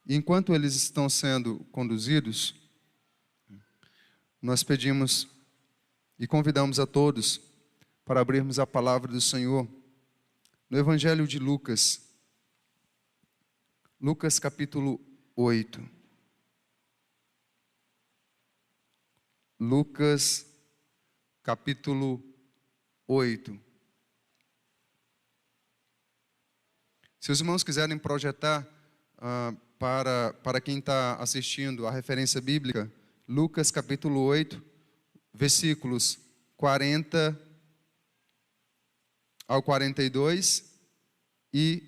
E enquanto eles estão sendo conduzidos, nós pedimos e convidamos a todos para abrirmos a palavra do Senhor no Evangelho de Lucas. Lucas capítulo 8. Lucas capítulo 8. Se os irmãos quiserem projetar para quem está assistindo a referência bíblica, Lucas capítulo 8, versículos 40 ao 42 e,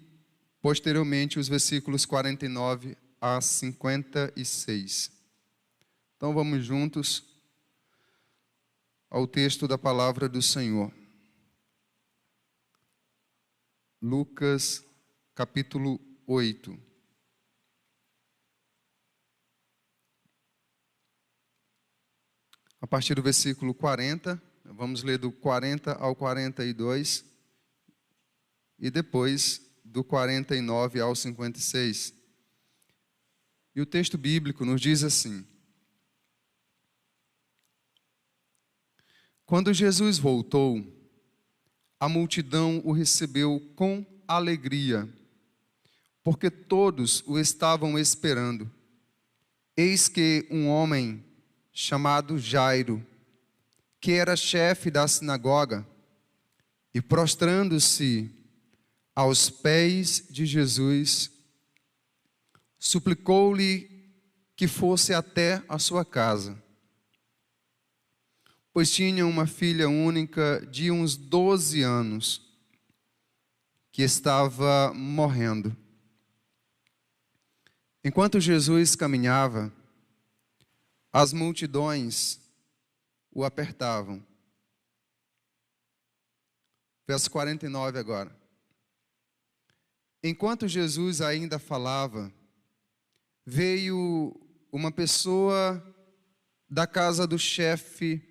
posteriormente, os versículos 49 a 56. Então, vamos juntos ao texto da palavra do Senhor. Lucas capítulo 8. A partir do versículo 40, vamos ler do 40 ao 42 e depois do 49 ao 56. E o texto bíblico nos diz assim: Quando Jesus voltou, a multidão o recebeu com alegria, porque todos o estavam esperando. Eis que um homem chamado Jairo, que era chefe da sinagoga, e prostrando-se aos pés de Jesus, suplicou-lhe que fosse até a sua casa, pois tinha uma filha única de uns 12 anos, que estava morrendo. Enquanto Jesus caminhava, as multidões o apertavam. Verso 49 agora. Enquanto Jesus ainda falava, veio uma pessoa da casa do chefe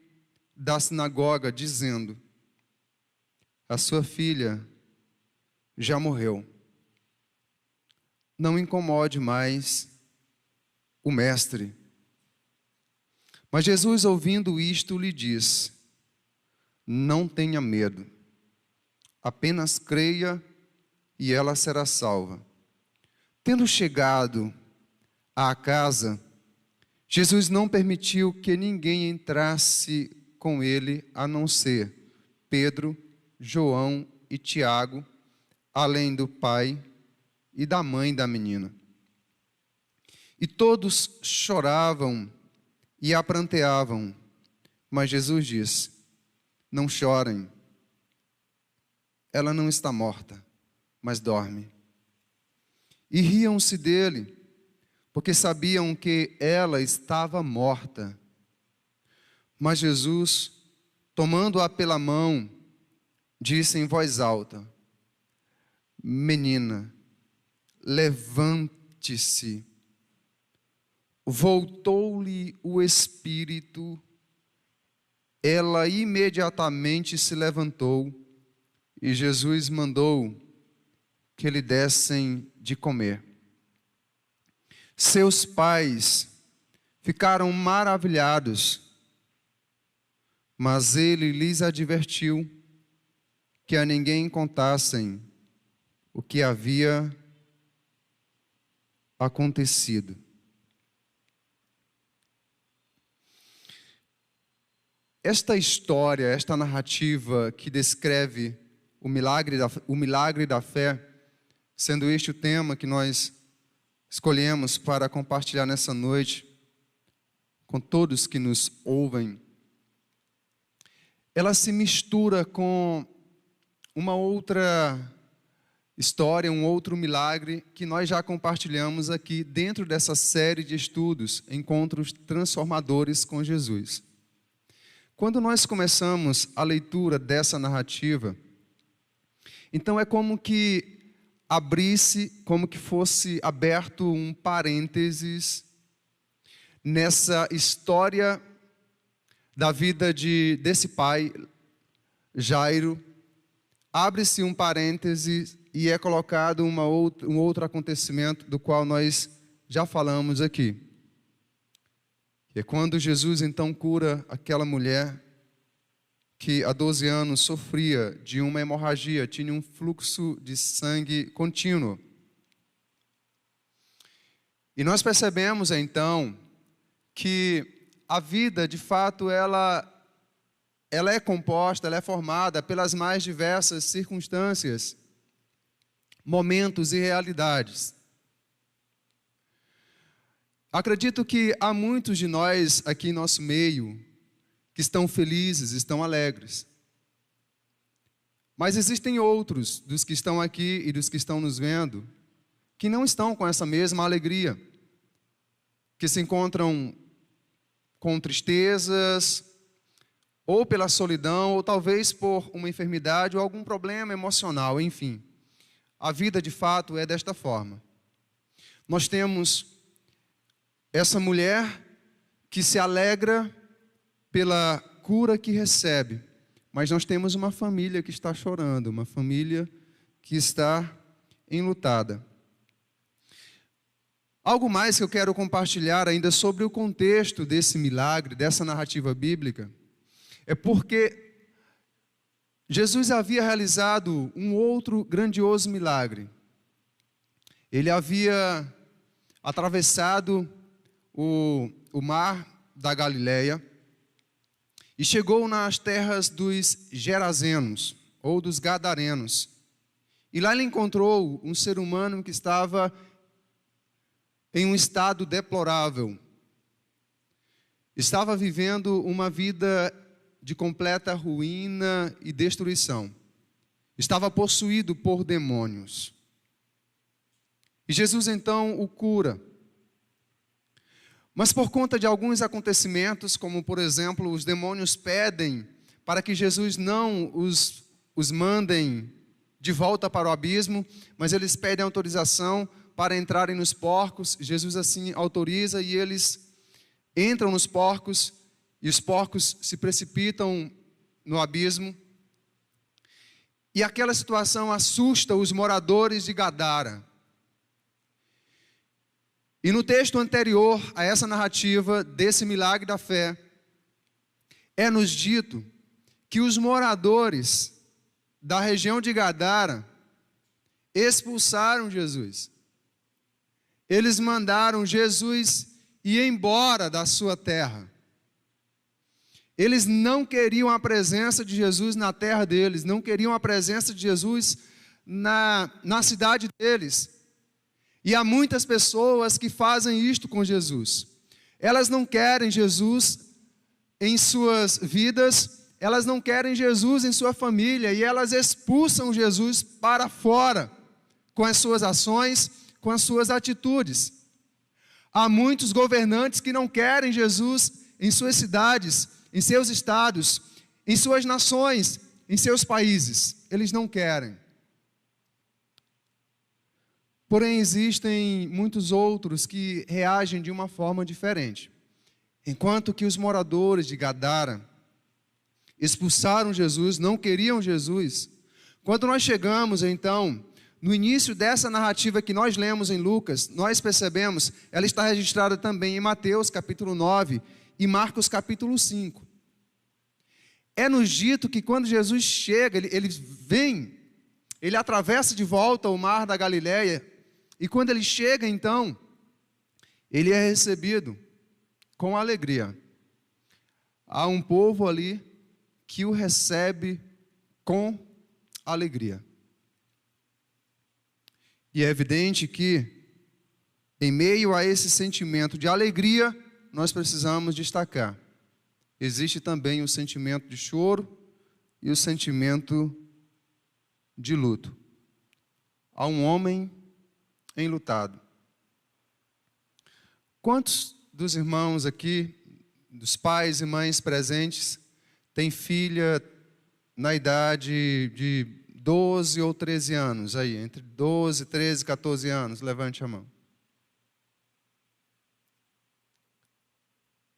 da sinagoga, dizendo: a sua filha já morreu. Não incomode mais o mestre. Mas Jesus, ouvindo isto, lhe disse: não tenha medo, apenas creia e ela será salva. Tendo chegado à casa, Jesus não permitiu que ninguém entrasse com ele, a não ser Pedro, João e Tiago, além do pai e da mãe da menina. E todos choravam e a pranteavam, mas Jesus disse: não chorem, ela não está morta, mas dorme. E riam-se dele, porque sabiam que ela estava morta. Mas Jesus, tomando-a pela mão, disse em voz alta: menina, levante-se. Voltou-lhe o espírito, ela imediatamente se levantou e Jesus mandou que lhe dessem de comer. Seus pais ficaram maravilhados, mas ele lhes advertiu que a ninguém contassem o que havia acontecido. Esta história, esta narrativa que descreve o milagre da fé, sendo este o tema que nós escolhemos para compartilhar nessa noite com todos que nos ouvem, ela se mistura com uma outra história, um outro milagre que nós já compartilhamos aqui dentro dessa série de estudos, Encontros Transformadores com Jesus. Quando nós começamos a leitura dessa narrativa, então é como que abrisse, como que fosse aberto um parênteses nessa história da vida desse pai, Jairo. Abre-se um parêntese e é colocado um outro acontecimento do qual nós já falamos aqui. É quando Jesus então cura aquela mulher que há 12 anos sofria de uma hemorragia, tinha um fluxo de sangue contínuo. E nós percebemos então que a vida, de fato, ela é composta, ela é formada pelas mais diversas circunstâncias, momentos e realidades. Acredito que há muitos de nós aqui em nosso meio que estão felizes, estão alegres. Mas existem outros dos que estão aqui e dos que estão nos vendo que não estão com essa mesma alegria, que se encontram com tristezas, ou pela solidão, ou talvez por uma enfermidade ou algum problema emocional, enfim. A vida de fato é desta forma. Nós temos essa mulher que se alegra pela cura que recebe, mas nós temos uma família que está chorando, uma família que está enlutada. Algo mais que eu quero compartilhar ainda sobre o contexto desse milagre, dessa narrativa bíblica, é porque Jesus havia realizado um outro grandioso milagre. Ele havia atravessado o mar da Galileia e chegou nas terras dos Gerazenos, ou dos Gadarenos. E lá ele encontrou um ser humano que estava em um estado deplorável. Estava vivendo uma vida de completa ruína e destruição. Estava possuído por demônios. E Jesus então o cura. Mas por conta de alguns acontecimentos, como por exemplo, os demônios pedem para que Jesus não os mandem de volta para o abismo, mas eles pedem autorização para entrarem nos porcos. Jesus assim autoriza e eles entram nos porcos e os porcos se precipitam no abismo. E aquela situação assusta os moradores de Gadara. E no texto anterior a essa narrativa desse milagre da fé, é-nos dito que os moradores da região de Gadara expulsaram Jesus. Eles mandaram Jesus ir embora da sua terra. Eles não queriam a presença de Jesus na terra deles, não queriam a presença de Jesus na cidade deles. E há muitas pessoas que fazem isto com Jesus. Elas não querem Jesus em suas vidas, elas não querem Jesus em sua família, e elas expulsam Jesus para fora, com as suas ações, com as suas atitudes. Há muitos governantes que não querem Jesus em suas cidades, em seus estados, em suas nações, em seus países. Eles não querem. Porém, existem muitos outros que reagem de uma forma diferente. Enquanto que os moradores de Gadara expulsaram Jesus, não queriam Jesus, quando nós chegamos, então, no início dessa narrativa que nós lemos em Lucas, nós percebemos, ela está registrada também em Mateus capítulo 9 e Marcos capítulo 5. É-nos dito que quando Jesus chega, ele vem, ele atravessa de volta o mar da Galileia, e quando ele chega, então, ele é recebido com alegria. Há um povo ali que o recebe com alegria. E é evidente que, em meio a esse sentimento de alegria, nós precisamos destacar: existe também o sentimento de choro e o sentimento de luto. Há um homem enlutado. Quantos dos irmãos aqui, dos pais e mães presentes, têm filha na idade de 12 ou 13 anos aí, entre 12, 13, 14 anos? Levante a mão.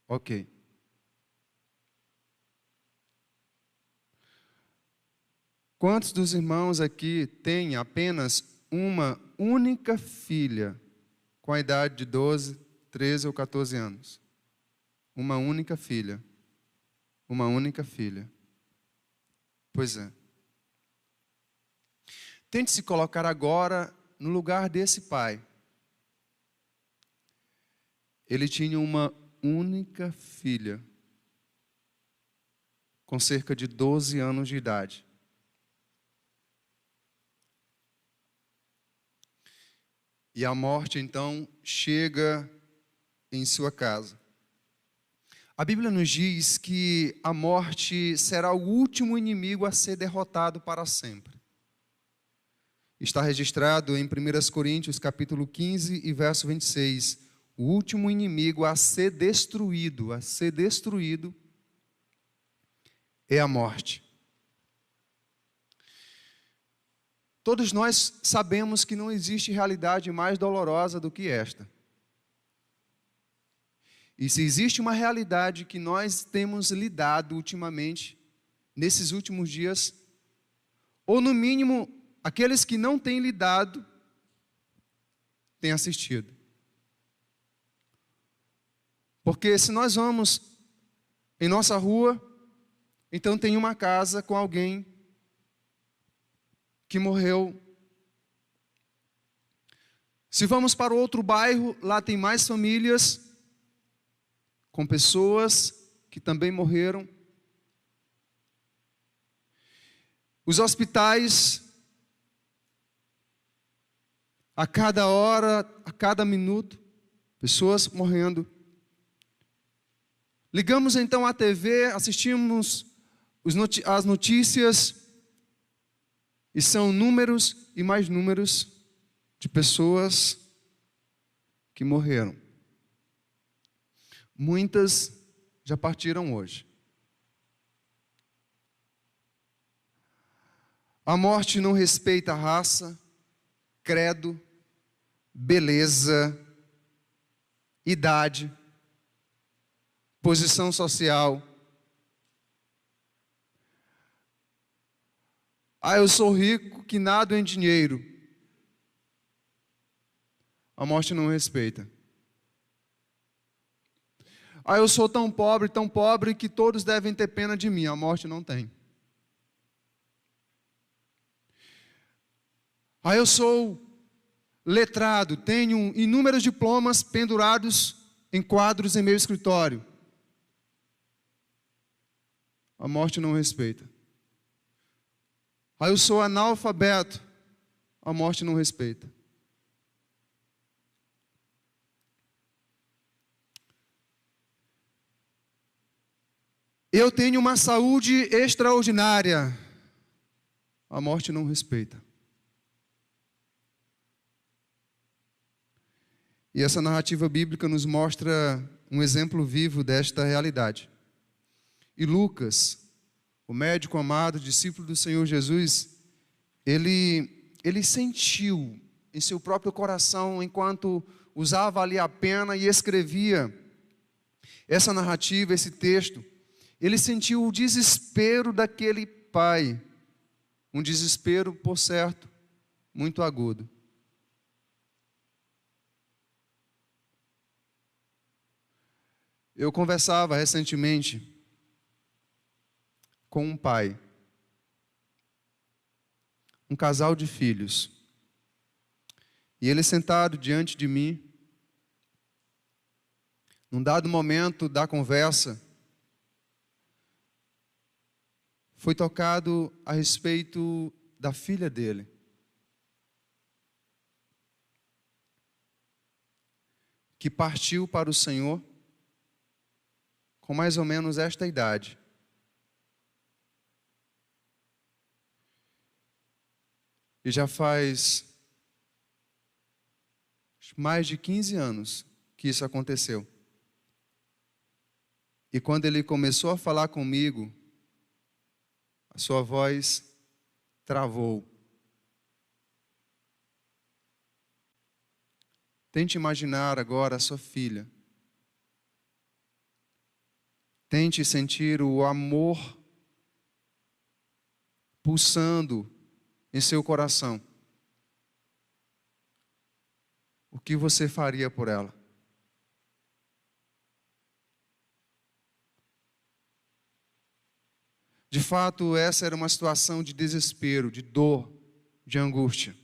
Ok. Quantos dos irmãos aqui têm apenas uma única filha com a idade de 12, 13 ou 14 anos. Uma única filha. Uma única filha. Pois é. Tente se colocar agora no lugar desse pai. Ele tinha uma única filha, com cerca de 12 anos de idade. E a morte, então, chega em sua casa. A Bíblia nos diz que a morte será o último inimigo a ser derrotado para sempre. Está registrado em 1 Coríntios, capítulo 15 e verso 26. O último inimigo a ser destruído é a morte. Todos nós sabemos que não existe realidade mais dolorosa do que esta. E se existe uma realidade que nós temos lidado ultimamente, nesses últimos dias, ou no mínimo, aqueles que não têm lidado, têm assistido. Porque se nós vamos em nossa rua, então tem uma casa com alguém que morreu. Se vamos para outro bairro, lá tem mais famílias com pessoas que também morreram. Os hospitais, a cada hora, a cada minuto, pessoas morrendo. Ligamos então a TV, assistimos as notícias, e são números e mais números de pessoas que morreram. Muitas já partiram hoje. A morte não respeita raça, credo, beleza, idade, posição social. Eu sou rico que nado em dinheiro. A morte não respeita. Eu sou tão pobre que todos devem ter pena de mim. A morte não tem. Eu sou letrado, tenho inúmeros diplomas pendurados em quadros em meu escritório. A morte não respeita. Eu sou analfabeto. A morte não respeita. Eu tenho uma saúde extraordinária. A morte não respeita. E essa narrativa bíblica nos mostra um exemplo vivo desta realidade. E Lucas, o médico amado, discípulo do Senhor Jesus, ele sentiu em seu próprio coração, enquanto usava ali a pena e escrevia essa narrativa, esse texto, ele sentiu o desespero daquele pai, um desespero, por certo, muito agudo. Eu conversava recentemente com um pai, um casal de filhos, e ele sentado diante de mim, num dado momento da conversa, foi tocado a respeito da filha dele. Que partiu para o Senhor com mais ou menos esta idade. E já faz mais de 15 anos que isso aconteceu. E quando ele começou a falar comigo, a sua voz travou. Tente imaginar agora a sua filha. Tente sentir o amor pulsando em seu coração. o que você faria por ela? De fato, essa era uma situação de desespero, de dor, de angústia.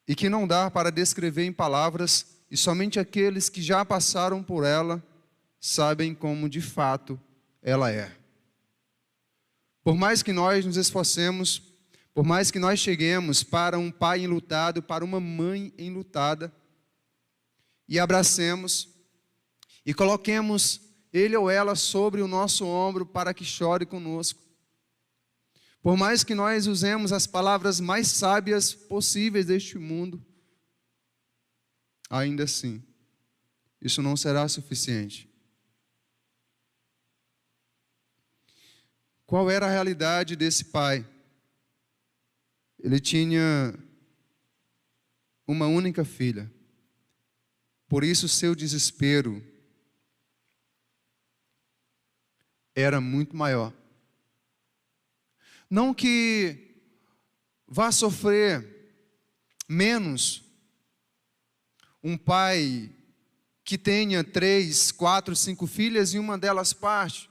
E que não dá para descrever em palavras, e somente aqueles que já passaram por ela sabem como de fato ela é. Por mais que nós nos esforcemos, por mais que nós cheguemos para um pai enlutado, para uma mãe enlutada, e abracemos, e coloquemos ele ou ela sobre o nosso ombro para que chore conosco. Por mais que nós usemos as palavras mais sábias possíveis deste mundo, ainda assim, isso não será suficiente. Qual era a realidade desse pai? Ele tinha uma única filha. Por isso seu desespero era muito maior. Não que vá sofrer menos um pai que tenha 3, 4, 5 filhas e uma delas parte.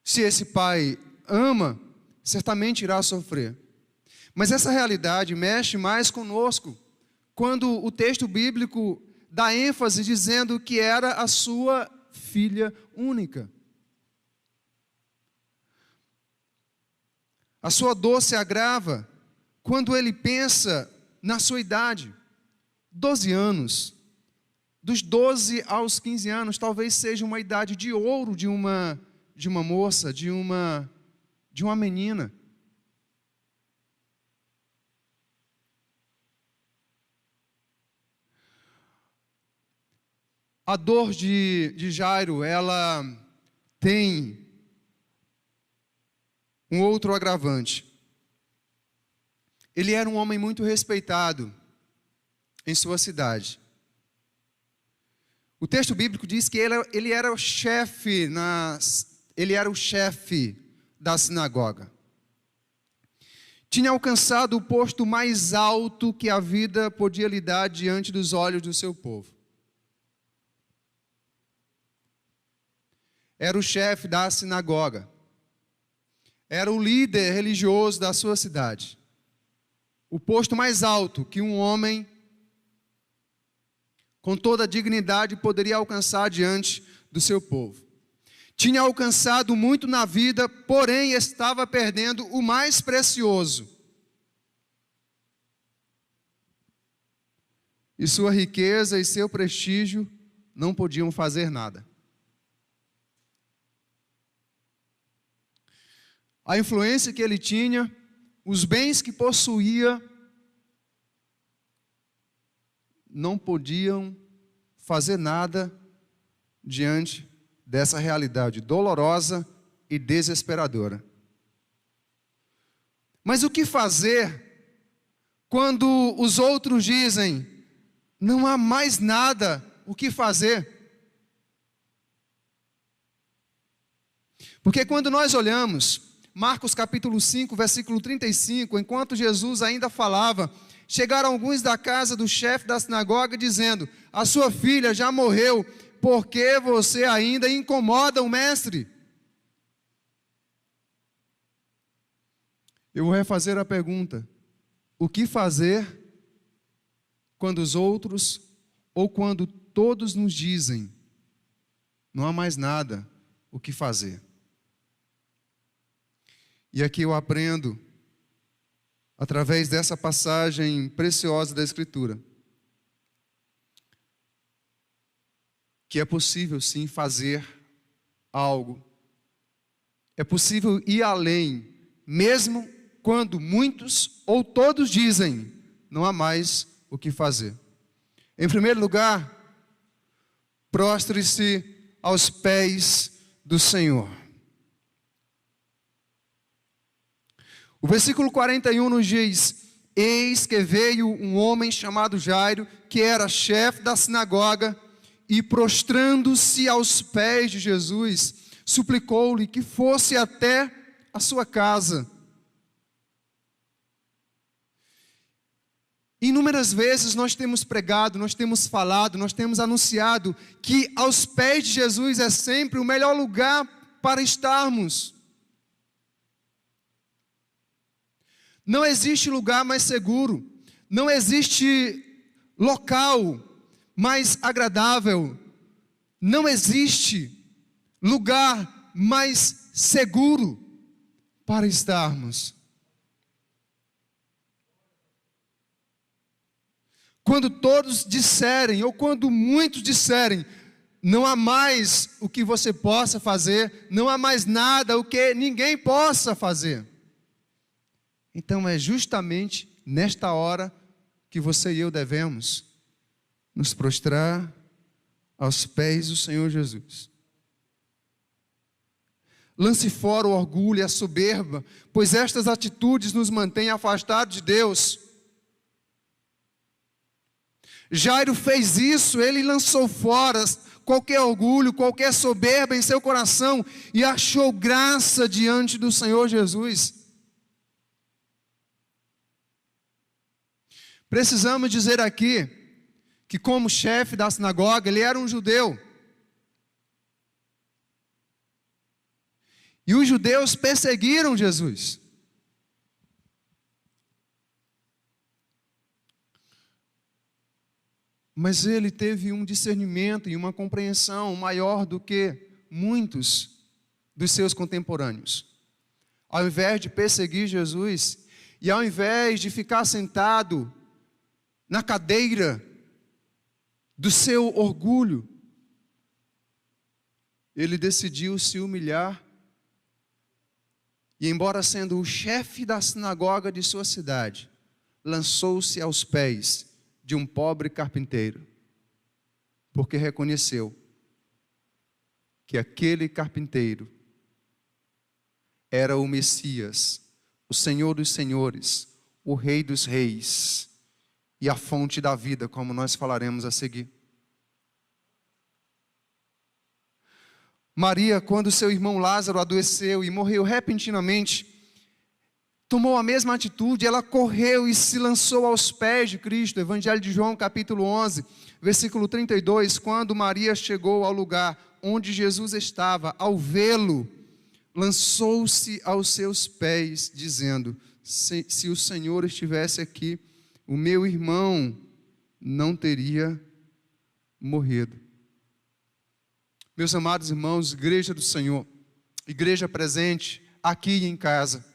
Se esse pai ama, certamente irá sofrer. Mas essa realidade mexe mais conosco quando o texto bíblico dá ênfase dizendo que era a sua filha única. A sua dor se agrava quando ele pensa na sua idade. 12 anos. Dos 12 aos 15 anos, talvez seja uma idade de ouro de uma moça, de uma menina. A dor de Jairo, ela tem um outro agravante. Ele era um homem muito respeitado em sua cidade. O texto bíblico diz que ele era o chefe da sinagoga. Tinha alcançado o posto mais alto que a vida podia lhe dar diante dos olhos do seu povo. Era o chefe da sinagoga. Era o líder religioso da sua cidade. O posto mais alto que um homem com toda a dignidade poderia alcançar diante do seu povo. Tinha alcançado muito na vida, porém estava perdendo o mais precioso. E sua riqueza e seu prestígio não podiam fazer nada. A influência que ele tinha, os bens que possuía, não podiam fazer nada diante dessa realidade dolorosa e desesperadora. Mas o que fazer quando os outros dizem, não há mais nada o que fazer? Porque quando nós olhamos Marcos capítulo 5, versículo 35, enquanto Jesus ainda falava, chegaram alguns da casa do chefe da sinagoga dizendo, a sua filha já morreu, por que você ainda incomoda o mestre? Eu vou refazer a pergunta, o que fazer quando os outros, ou quando todos nos dizem, não há mais nada o que fazer? E aqui eu aprendo, através dessa passagem preciosa da Escritura, que é possível sim fazer algo. É possível ir além, mesmo quando muitos ou todos dizem, não há mais o que fazer. Em primeiro lugar, prostre-se aos pés do Senhor. O versículo 41 nos diz, eis que veio um homem chamado Jairo, que era chefe da sinagoga, e prostrando-se aos pés de Jesus, suplicou-lhe que fosse até a sua casa. Inúmeras vezes nós temos pregado, nós temos falado, nós temos anunciado que aos pés de Jesus é sempre o melhor lugar para estarmos. Não existe lugar mais seguro, não existe local mais agradável, não existe lugar mais seguro para estarmos. Quando todos disserem, ou quando muitos disserem, não há mais o que você possa fazer, não há mais nada o que ninguém possa fazer. Então é justamente nesta hora que você e eu devemos nos prostrar aos pés do Senhor Jesus. Lance fora o orgulho e a soberba, pois estas atitudes nos mantêm afastados de Deus. Jairo fez isso, ele lançou fora qualquer orgulho, qualquer soberba em seu coração e achou graça diante do Senhor Jesus. Precisamos dizer aqui que, como chefe da sinagoga, ele era um judeu. E os judeus perseguiram Jesus. Mas ele teve um discernimento e uma compreensão maior do que muitos dos seus contemporâneos. Ao invés de perseguir Jesus, e ao invés de ficar sentado na cadeira do seu orgulho, ele decidiu se humilhar e, embora sendo o chefe da sinagoga de sua cidade, lançou-se aos pés de um pobre carpinteiro, porque reconheceu que aquele carpinteiro era o Messias, o Senhor dos senhores, o Rei dos reis e a fonte da vida, como nós falaremos a seguir. Maria, quando seu irmão Lázaro adoeceu e morreu repentinamente, tomou a mesma atitude, ela correu e se lançou aos pés de Cristo. Evangelho de João, capítulo 11, versículo 32, quando Maria chegou ao lugar onde Jesus estava, ao vê-lo, lançou-se aos seus pés, dizendo: se o Senhor estivesse aqui, o meu irmão não teria morrido. Meus amados irmãos, igreja do Senhor, igreja presente aqui e em casa,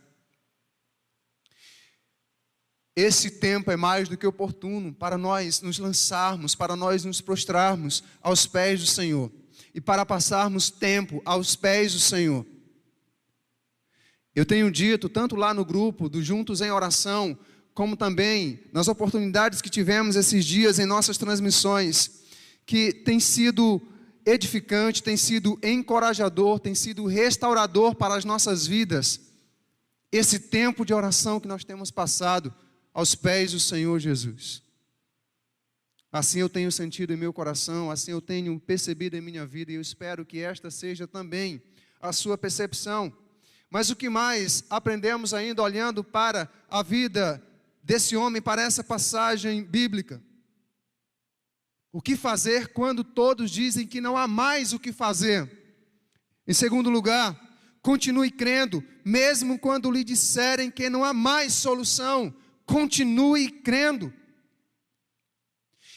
esse tempo é mais do que oportuno para nós nos lançarmos, para nós nos prostrarmos aos pés do Senhor e para passarmos tempo aos pés do Senhor. Eu tenho dito, tanto lá no grupo do Juntos em Oração, como também nas oportunidades que tivemos esses dias em nossas transmissões, que tem sido edificante, tem sido encorajador, tem sido restaurador para as nossas vidas, esse tempo de oração que nós temos passado aos pés do Senhor Jesus. Assim eu tenho sentido em meu coração, assim eu tenho percebido em minha vida, e eu espero que esta seja também a sua percepção. Mas o que mais aprendemos ainda olhando para a vida desse homem, para essa passagem bíblica? O que fazer quando todos dizem que não há mais o que fazer? Em segundo lugar, continue crendo, mesmo quando lhe disserem que não há mais solução. Continue crendo.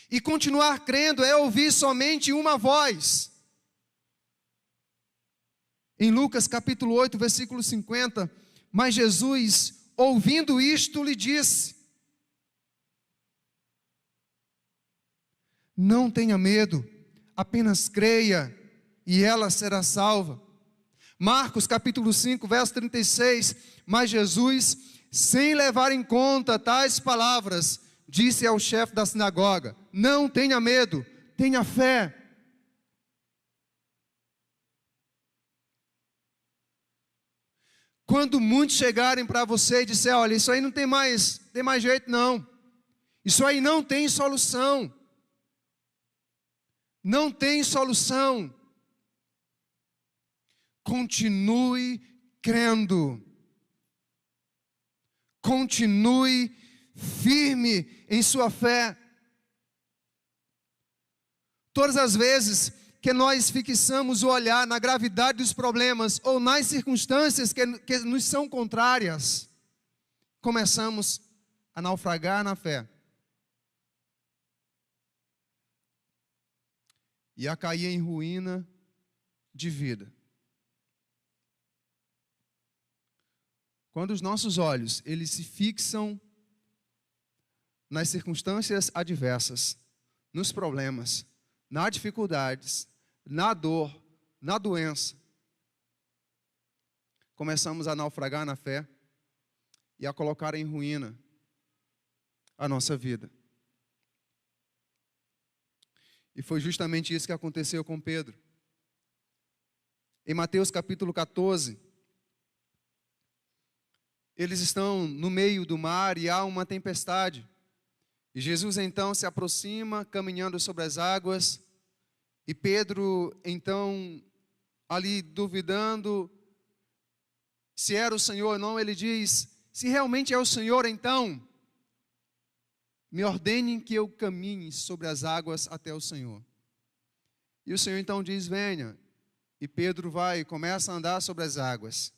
E continuar crendo é ouvir somente uma voz. Em Lucas capítulo 8, versículo 50, mas Jesus, ouvindo isto, lhe disse: não tenha medo, apenas creia e ela será salva. Marcos capítulo 5, verso 36, mas Jesus, sem levar em conta tais palavras, disse ao chefe da sinagoga: não tenha medo, tenha fé. Quando muitos chegarem para você e disser: olha, isso aí não tem mais jeito não, isso aí não tem solução, não tem solução, continue crendo, continue firme em sua fé. Todas as vezes que nós fixamos o olhar na gravidade dos problemas ou nas circunstâncias que nos são contrárias, começamos a naufragar na fé e a cair em ruína de vida. Quando os nossos olhos, eles se fixam nas circunstâncias adversas, nos problemas, nas dificuldades, na dor, na doença, começamos a naufragar na fé e a colocar em ruína a nossa vida. E foi justamente isso que aconteceu com Pedro. Em Mateus capítulo 14, eles estão no meio do mar e há uma tempestade. E Jesus então se aproxima, caminhando sobre as águas. E Pedro então, ali duvidando se era o Senhor ou não, ele diz: se realmente é o Senhor, então me ordenem que eu caminhe sobre as águas até o Senhor. E o Senhor então diz: venha. E Pedro vai e começa a andar sobre as águas.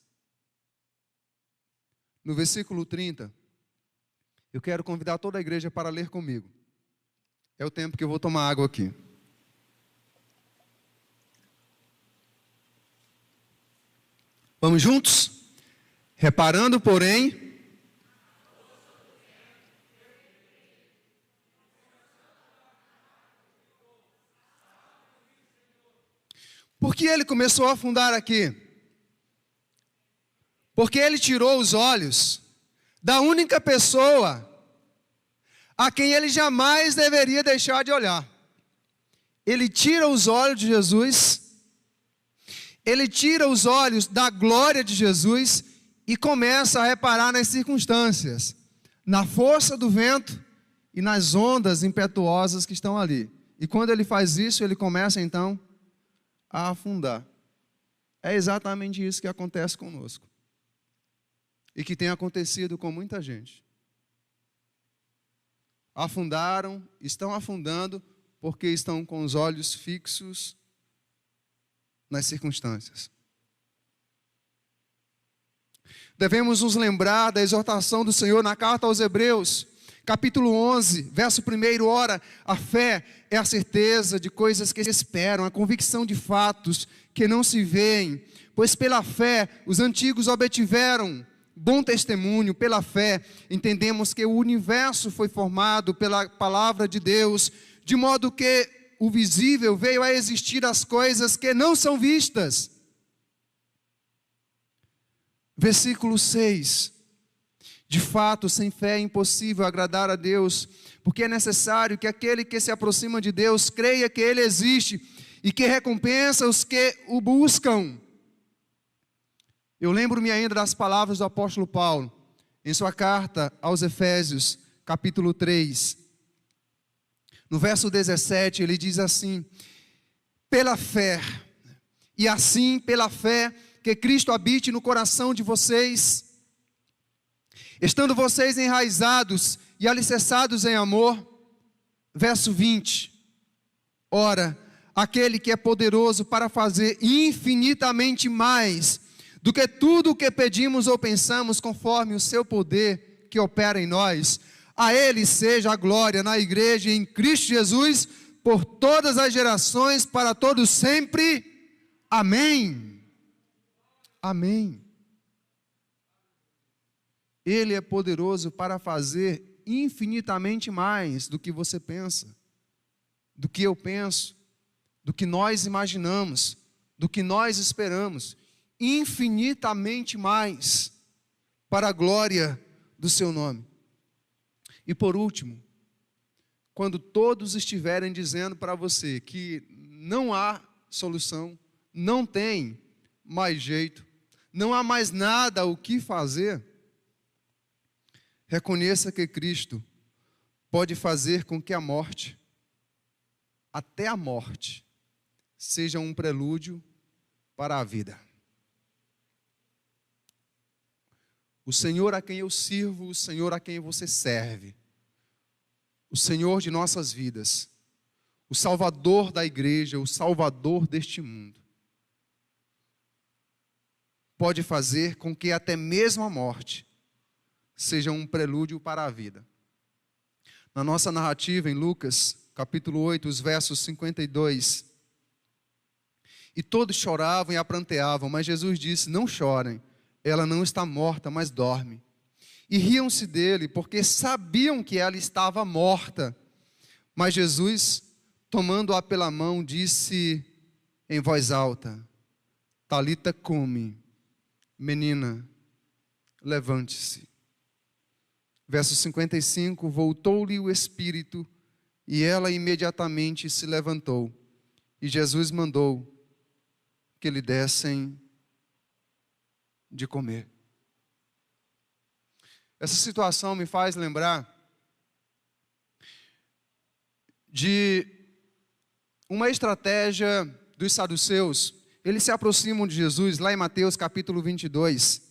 No versículo 30, eu quero convidar toda a igreja para ler comigo. É o tempo que eu vou tomar água aqui. Vamos juntos? Reparando, porém, por que ele começou a afundar aqui? Porque ele tirou os olhos da única pessoa a quem ele jamais deveria deixar de olhar. Ele tira os olhos de Jesus, ele tira os olhos da glória de Jesus e começa a reparar nas circunstâncias, na força do vento e nas ondas impetuosas que estão ali. E quando ele faz isso, ele começa então a afundar. É exatamente isso que acontece conosco. E que tem acontecido com muita gente. Afundaram, estão afundando, porque estão com os olhos fixos nas circunstâncias. Devemos nos lembrar da exortação do Senhor na carta aos Hebreus, capítulo 11, verso 1. Ora, a fé é a certeza de coisas que se esperam, a convicção de fatos que não se veem, pois pela fé os antigos obtiveram bom testemunho. Pela fé entendemos que o universo foi formado pela palavra de Deus, de modo que o visível veio a existir das coisas que não são vistas. Versículo 6. De fato, sem fé é impossível agradar a Deus, porque é necessário que aquele que se aproxima de Deus creia que Ele existe e que recompensa os que o buscam. Eu lembro-me ainda das palavras do apóstolo Paulo, em sua carta aos Efésios, capítulo 3. No verso 17, ele diz assim: pela fé, e assim pela fé que Cristo habite no coração de vocês, estando vocês enraizados e alicerçados em amor. Verso 20. Ora, aquele que é poderoso para fazer infinitamente mais do que tudo o que pedimos ou pensamos, conforme o seu poder que opera em nós, a Ele seja a glória na igreja e em Cristo Jesus, por todas as gerações, para todos sempre. Amém. Amém. Ele é poderoso para fazer infinitamente mais do que você pensa, do que eu penso, do que nós imaginamos, do que nós esperamos. Infinitamente mais, para a glória do seu nome. E por último, quando todos estiverem dizendo para você que não há solução, não tem mais jeito, não há mais nada o que fazer, reconheça que Cristo pode fazer com que a morte, até a morte, seja um prelúdio para a vida. O Senhor a quem eu sirvo, o Senhor a quem você serve. O Senhor de nossas vidas. O Salvador da igreja, o Salvador deste mundo. Pode fazer com que até mesmo a morte seja um prelúdio para a vida. Na nossa narrativa em Lucas, capítulo 8, os versos 52. E todos choravam e apranteavam, mas Jesus disse: não chorem, ela não está morta, mas dorme. E riam-se dele, porque sabiam que ela estava morta. Mas Jesus, tomando-a pela mão, disse em voz alta: Talita cumi, menina, levante-se. Verso 55, voltou-lhe o espírito, e ela imediatamente se levantou. E Jesus mandou que lhe dessem de comer. Essa situação me faz lembrar de uma estratégia dos saduceus. Eles se aproximam de Jesus, lá em Mateus capítulo 22.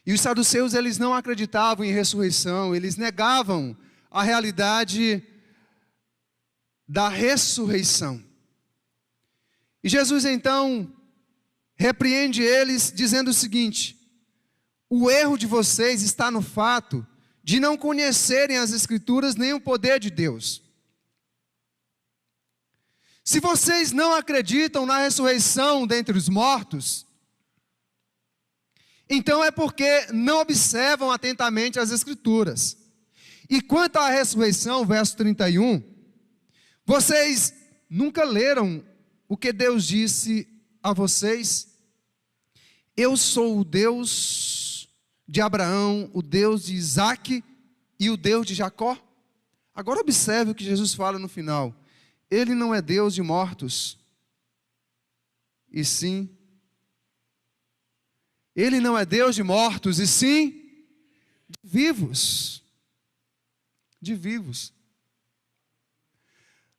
E os saduceus, eles não acreditavam em ressurreição, eles negavam a realidade da ressurreição. E Jesus então repreende eles dizendo o seguinte: o erro de vocês está no fato de não conhecerem as Escrituras nem o poder de Deus. Se vocês não acreditam na ressurreição dentre os mortos, então é porque não observam atentamente as Escrituras. E quanto à ressurreição, verso 31, vocês nunca leram o que Deus disse a vocês? Eu sou o Deus de Abraão, o Deus de Isaque e o Deus de Jacó. Agora observe o que Jesus fala no final. Ele não é Deus de mortos, e sim, Ele não é Deus de mortos, e sim de vivos. De vivos.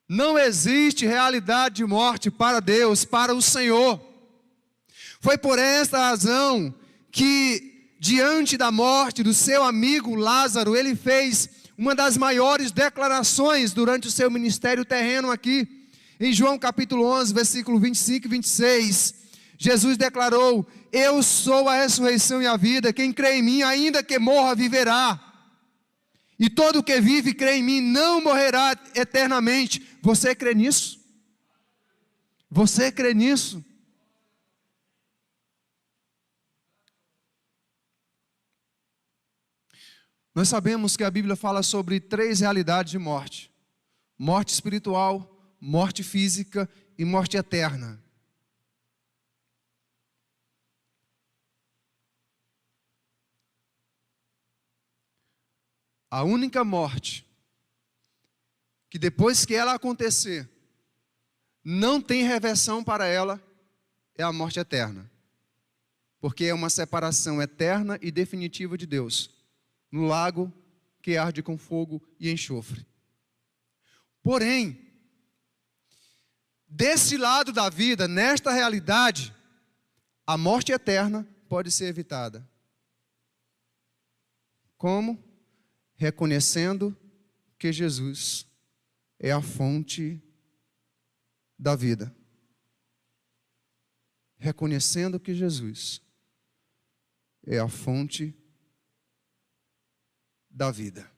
Não existe realidade de morte para Deus, para o Senhor. Foi por esta razão que, diante da morte do seu amigo Lázaro, ele fez uma das maiores declarações durante o seu ministério terreno aqui. Em João capítulo 11, versículo 25 e 26, Jesus declarou: eu sou a ressurreição e a vida, quem crê em mim, ainda que morra, viverá. E todo que vive e crê em mim não morrerá eternamente. Você crê nisso? Você crê nisso? Nós sabemos que a Bíblia fala sobre 3 realidades de morte: morte espiritual, morte física e morte eterna. A única morte que depois que ela acontecer, não tem reversão para ela, é a morte eterna. Porque é uma separação eterna e definitiva de Deus, no lago que arde com fogo e enxofre. Porém, desse lado da vida, nesta realidade, a morte eterna pode ser evitada. Como? Reconhecendo que Jesus é a fonte da vida. Reconhecendo que Jesus é a fonte da vida.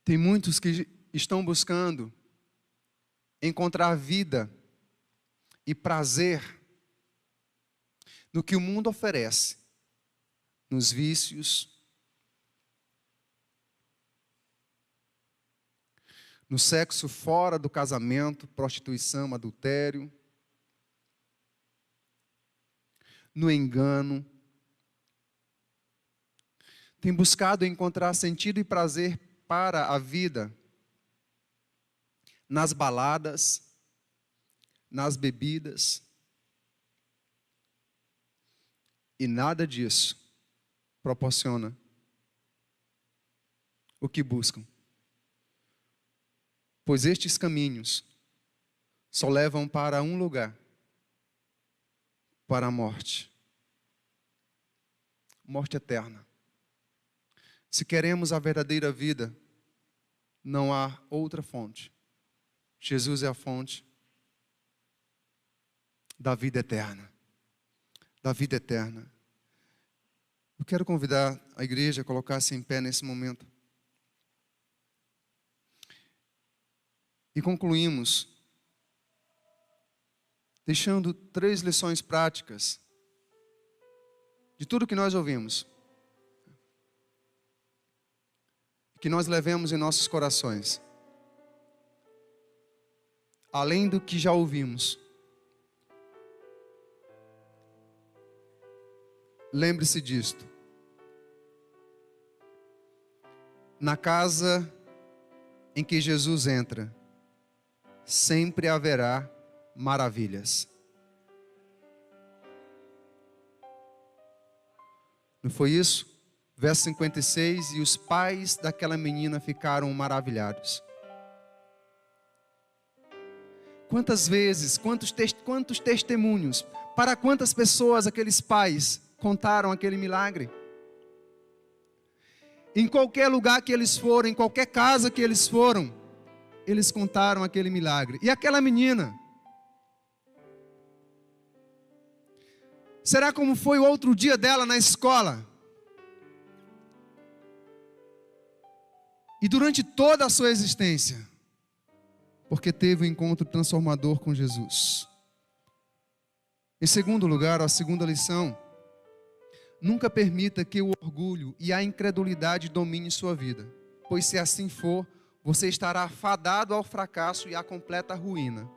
Tem muitos que estão buscando encontrar vida e prazer no que o mundo oferece, nos vícios, no sexo fora do casamento, prostituição, adultério, no engano. Tem buscado encontrar sentido e prazer para a vida nas baladas, nas bebidas, e nada disso proporciona o que buscam. Pois estes caminhos só levam para um lugar: para a morte. Morte eterna. Se queremos a verdadeira vida, não há outra fonte. Jesus é a fonte da vida eterna. Da vida eterna. Eu quero convidar a igreja a colocar-se em pé nesse momento. E concluímos deixando 3 lições práticas de tudo que nós ouvimos, que nós levemos em nossos corações, além do que já ouvimos. Lembre-se disto: na casa em que Jesus entra, sempre haverá maravilhas. Não foi isso? Verso 56, e os pais daquela menina ficaram maravilhados. Quantas vezes, quantos testemunhos, para quantas pessoas aqueles pais contaram aquele milagre? Em qualquer lugar que eles foram, em qualquer casa que eles foram, eles contaram aquele milagre. E aquela menina? Será como foi o outro dia dela na escola? E durante toda a sua existência, porque teve um encontro transformador com Jesus. Em segundo lugar, a segunda lição: nunca permita que o orgulho e a incredulidade dominem sua vida, pois se assim for, você estará fadado ao fracasso e à completa ruína.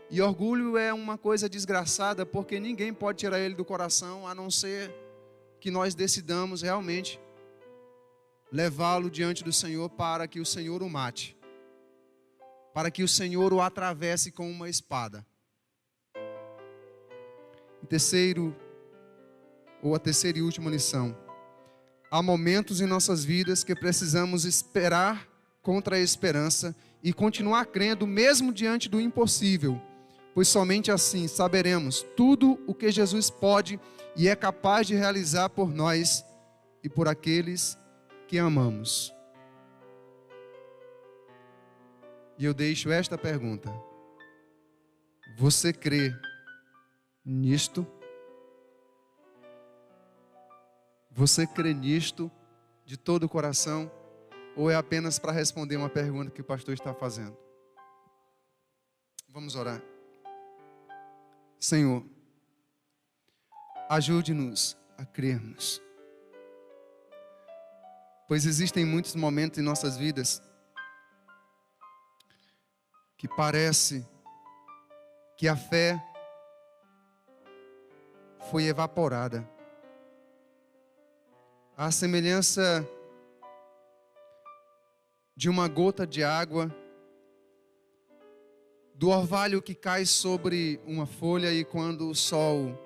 E orgulho é uma coisa desgraçada, porque ninguém pode tirar ele do coração, a não ser que nós decidamos realmente levá-lo diante do Senhor para que o Senhor o mate, para que o Senhor o atravesse com uma espada. A terceira e última lição: há momentos em nossas vidas que precisamos esperar contra a esperança e continuar crendo mesmo diante do impossível, pois somente assim saberemos tudo o que Jesus pode e é capaz de realizar por nós e por aqueles que amamos. E eu deixo esta pergunta: você crê nisto? Você crê nisto de todo o coração? Ou é apenas para responder uma pergunta que o pastor está fazendo? Vamos orar. Senhor, ajude-nos a crermos, pois existem muitos momentos em nossas vidas que parece que a fé foi evaporada. À semelhança de uma gota de água, do orvalho que cai sobre uma folha e quando o sol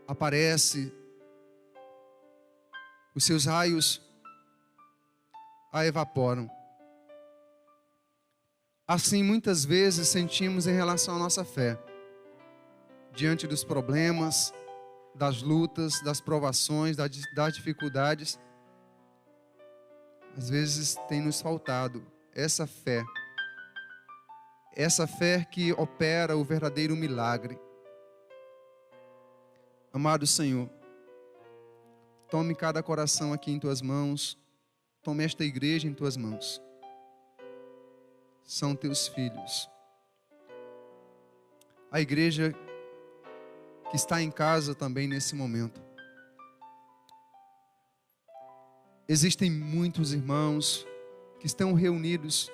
aparece, os seus raios a evaporam. Assim, muitas vezes sentimos em relação à nossa fé, diante dos problemas, das lutas, das provações, das dificuldades. Às vezes tem nos faltado essa fé que opera o verdadeiro milagre. Amado Senhor, tome cada coração aqui em Tuas mãos, tome esta igreja em Tuas mãos. São Teus filhos. A igreja que está em casa também nesse momento. Existem muitos irmãos que estão reunidos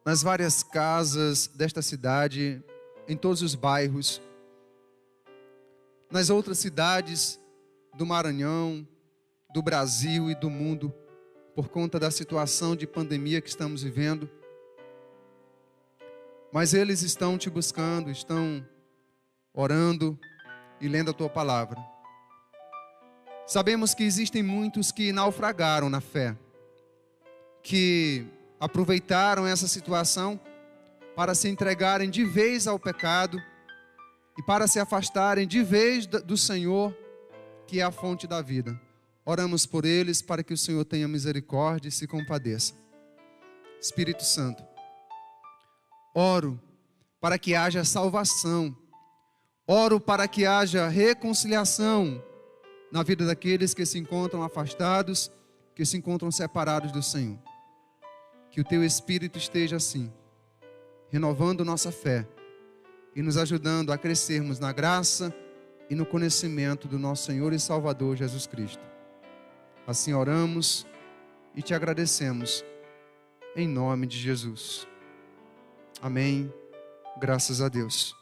nas várias casas desta cidade, em todos os bairros, nas outras cidades do Maranhão, do Brasil e do mundo, por conta da situação de pandemia que estamos vivendo. Mas eles estão Te buscando, estão orando e lendo a Tua palavra. Sabemos que existem muitos que naufragaram na fé, que aproveitaram essa situação para se entregarem de vez ao pecado e para se afastarem de vez do Senhor, que é a fonte da vida. Oramos por eles para que o Senhor tenha misericórdia e se compadeça. Espírito Santo, oro para que haja salvação, oro para que haja reconciliação na vida daqueles que se encontram afastados, que se encontram separados do Senhor. Que o Teu Espírito esteja assim, renovando nossa fé e nos ajudando a crescermos na graça e no conhecimento do nosso Senhor e Salvador Jesus Cristo. Assim oramos e Te agradecemos, em nome de Jesus. Amém. Graças a Deus.